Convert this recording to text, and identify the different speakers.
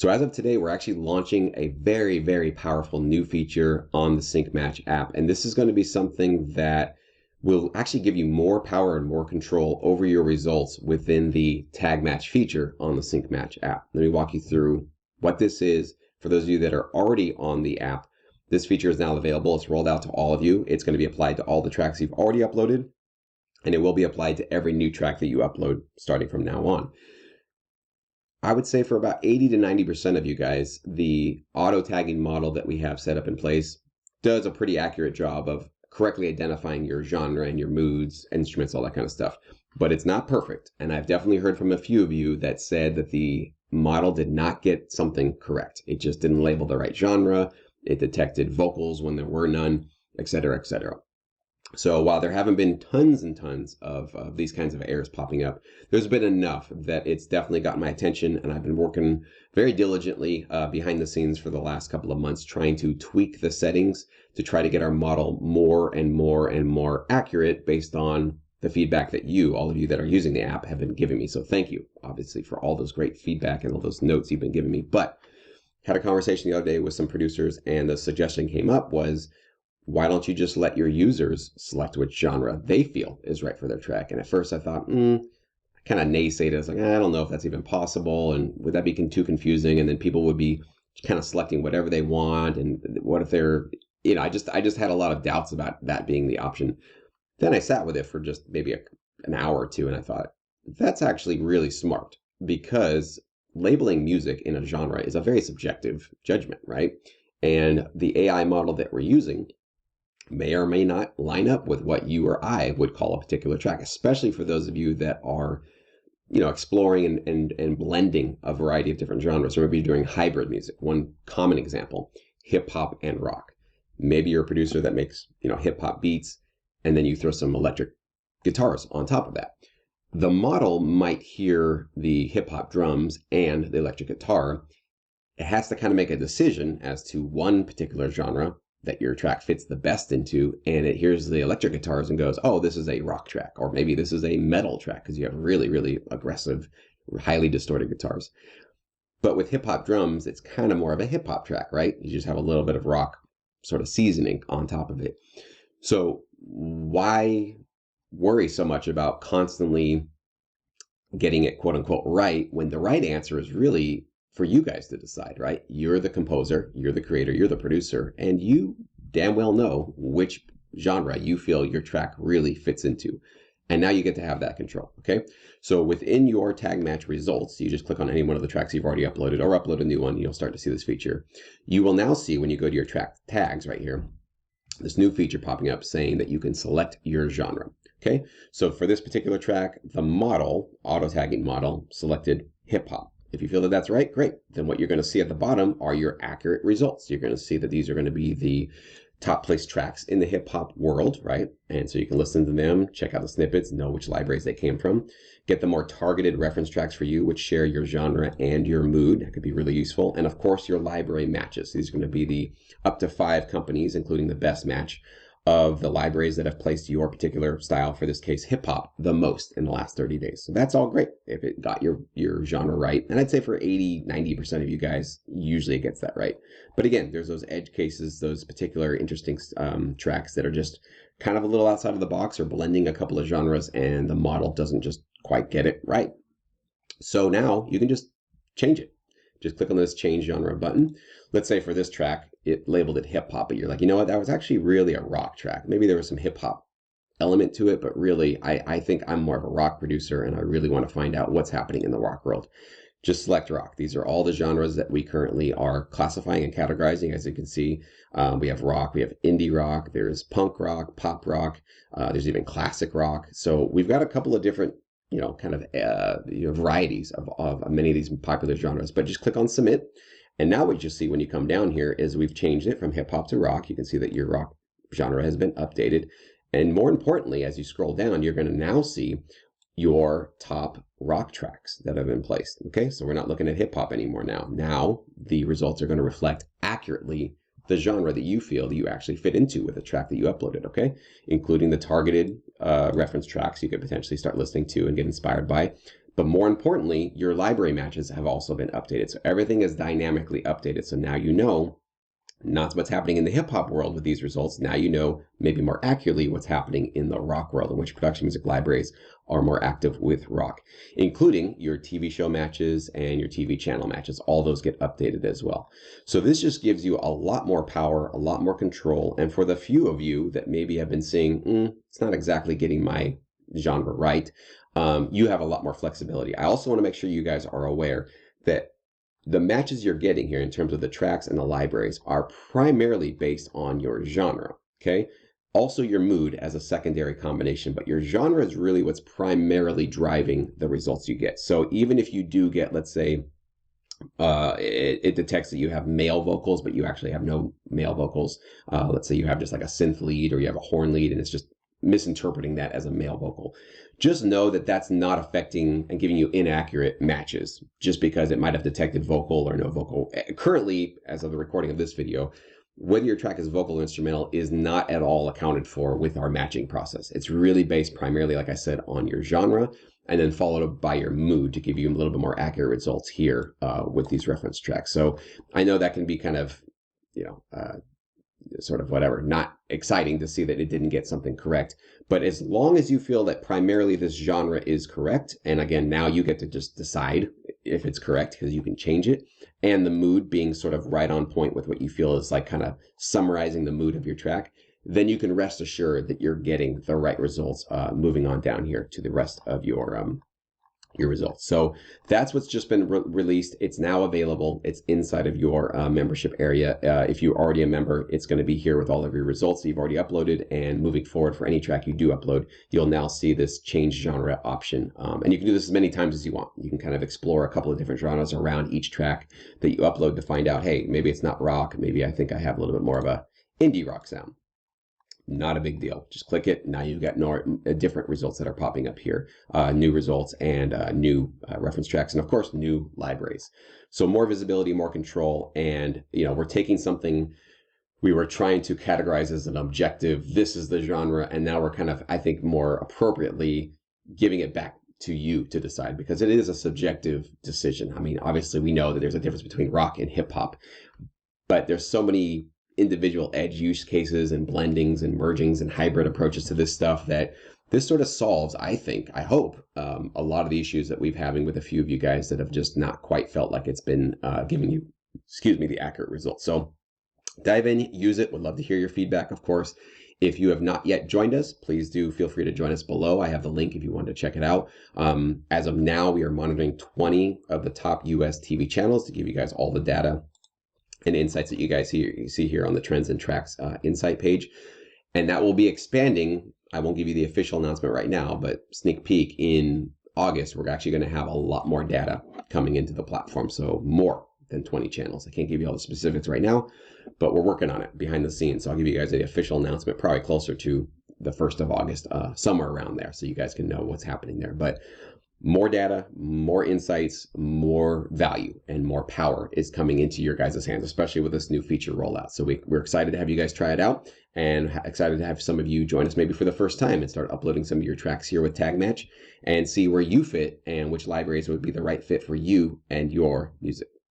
Speaker 1: So as of today, we're actually launching a very, very powerful new feature on the Sync Match app. And this is going to be something that will actually give you more power and more control over your results within the Tag Match feature on the Sync Match app. Let me walk you through what this is. For those of you that are already on the app, this feature is now available. It's rolled out to all of you. It's going to be applied to all the tracks you've already uploaded, and it will be applied to every new track that you upload starting from now on. I would say for about 80 to 90% of you guys, the auto tagging model that we have set up in place does a pretty accurate job of correctly identifying your genre and your moods, instruments, all that kind of stuff. But it's not perfect. And I've definitely heard from a few of you that said that the model did not get something correct. It just didn't label the right genre. It detected vocals when there were none, etc., etc. So while there haven't been tons and tons of these kinds of errors popping up, there's been enough that it's definitely got my attention, and I've been working very diligently behind the scenes for the last couple of months trying to tweak the settings to try to get our model more and more and more accurate based on the feedback that all of you that are using the app, have been giving me. So thank you, obviously, for all those great feedback and all those notes you've been giving me. But had a conversation the other day with some producers, and the suggestion came up was, why don't you just let your users select which genre they feel is right for their track? And at first I thought, I kind of naysayed it. I was like, I don't know if that's even possible. And would that be too confusing? And then people would be kind of selecting whatever they want. And what if they're, I just had a lot of doubts about that being the option. Then I sat with it for just maybe an hour or two. And I thought, that's actually really smart, because labeling music in a genre is a very subjective judgment, right? And the AI model that we're using may or may not line up with what you or I would call a particular track, especially for those of you that are, exploring and blending a variety of different genres, or maybe doing hybrid music. One common example, hip hop and rock. Maybe you're a producer that makes, hip hop beats, and then you throw some electric guitars on top of that. The model might hear the hip hop drums and the electric guitar. It has to kind of make a decision as to one particular genre that your track fits the best into, and it hears the electric guitars and goes, oh, this is a rock track, or maybe this is a metal track, because you have really, really aggressive, highly distorted guitars. But with hip hop drums, it's kind of more of a hip hop track, right? You just have a little bit of rock sort of seasoning on top of it. So why worry so much about constantly getting it quote unquote right, when the right answer is really for you guys to decide, right? You're the composer, you're the creator, you're the producer, and you damn well know which genre you feel your track really fits into. And now you get to have that control, okay? So within your Tag Match results, you just click on any one of the tracks you've already uploaded, or upload a new one, you'll start to see this feature. You will now see, when you go to your track tags right here, this new feature popping up saying that you can select your genre, okay? So for this particular track, the model, auto tagging model, selected hip hop. If you feel that that's right, great. Then what you're going to see at the bottom are your accurate results. You're going to see that these are going to be the top placed tracks in the hip hop world, right? And so you can listen to them, check out the snippets, know which libraries they came from, get the more targeted reference tracks for you, which share your genre and your mood. That could be really useful. And of course, your library matches. These are going to be the up to 5 companies, including the best match of the libraries that have placed your particular style, for this case, hip hop, the most in the last 30 days. So that's all great if it got your genre right. And I'd say for 80, 90% of you guys, usually it gets that right. But again, there's those edge cases, those particular interesting tracks that are just kind of a little outside of the box, or blending a couple of genres, and the model doesn't just quite get it right. So now you can just change it. Just click on this change genre button. Let's say for this track, it labeled it hip hop, but you're like, you know what, that was actually really a rock track. Maybe there was some hip hop element to it, but really I think I'm more of a rock producer, and I really want to find out what's happening in the rock world. Just select rock. These are all the genres that we currently are classifying and categorizing. As you can see, we have rock, we have indie rock, there's punk rock, pop rock, there's even classic rock. So we've got a couple of different varieties of many of these popular genres. But just click on submit, and now what you see when you come down here is we've changed it from hip hop to rock. You can see that your rock genre has been updated, and more importantly, as you scroll down, you're going to now see your top rock tracks that have been placed. Okay, so we're not looking at hip hop anymore now. Now the results are going to reflect accurately the genre that you feel that you actually fit into with the track that you uploaded, okay? Including the targeted reference tracks you could potentially start listening to and get inspired by. But more importantly, your library matches have also been updated. So everything is dynamically updated. So now you know not what's happening in the hip hop world with these results. Now you know maybe more accurately what's happening in the rock world, in which production music libraries are more active with rock, including your TV show matches and your TV channel matches. All those get updated as well. So this just gives you a lot more power, a lot more control. And for the few of you that maybe have been saying, it's not exactly getting my genre right, you have a lot more flexibility. I also want to make sure you guys are aware that the matches you're getting here in terms of the tracks and the libraries are primarily based on your genre, okay? Also your mood as a secondary combination, but your genre is really what's primarily driving the results you get. So even if you do get, let's say, it detects that you have male vocals, but you actually have no male vocals. Let's say you have just like a synth lead or you have a horn lead and it's just misinterpreting that as a male vocal. Just know that that's not affecting and giving you inaccurate matches just because it might have detected vocal or no vocal. Currently, as of the recording of this video, whether your track is vocal or instrumental is not at all accounted for with our matching process. It's really based primarily, like I said, on your genre and then followed by your mood to give you a little bit more accurate results here with these reference tracks. So I know that can be kind of, sort of whatever, not exciting to see that it didn't get something correct. But as long as you feel that primarily this genre is correct, and again, now you get to just decide if it's correct because you can change it, and the mood being sort of right on point with what you feel is like kind of summarizing the mood of your track, then you can rest assured that you're getting the right results moving on down here to the rest of your results. So that's what's just been released. It's now available. It's inside of your membership area. If you're already a member, it's going to be here with all of your results that you've already uploaded. And moving forward, for any track you do upload, you'll now see this change genre option. And you can do this as many times as you want. You can kind of explore a couple of different genres around each track that you upload to find out, hey, maybe it's not rock. Maybe I think I have a little bit more of a indie rock sound. Not a big deal. Just click it. Now you've got different results that are popping up here. New results and new reference tracks, and of course, new libraries. So more visibility, more control, and we're taking something we were trying to categorize as an objective. This is the genre, and now we're kind of, I think, more appropriately giving it back to you to decide because it is a subjective decision. I mean, obviously, we know that there's a difference between rock and hip hop, but there's so many individual edge use cases and blendings and mergings and hybrid approaches to this stuff that this sort of solves, I think, I hope, a lot of the issues that we've having with a few of you guys that have just not quite felt like it's been giving you, the accurate results. So dive in, use it. Would love to hear your feedback, of course. If you have not yet joined us, please do feel free to join us below. I have the link if you want to check it out. As of now, we are monitoring 20 of the top US TV channels to give you guys all the data and insights that you guys see here on the Trends and Tracks insight page. And that will be expanding. I won't give you the official announcement right now, but sneak peek in August, we're actually going to have a lot more data coming into the platform. So more than 20 channels. I can't give you all the specifics right now, but we're working on it behind the scenes. So I'll give you guys the official announcement probably closer to the 1st of August, somewhere around there. So you guys can know what's happening there. But more data, more insights, more value, and more power is coming into your guys' hands, especially with this new feature rollout. So we're excited to have you guys try it out and excited to have some of you join us maybe for the first time and start uploading some of your tracks here with Tag Match and see where you fit and which libraries would be the right fit for you and your music.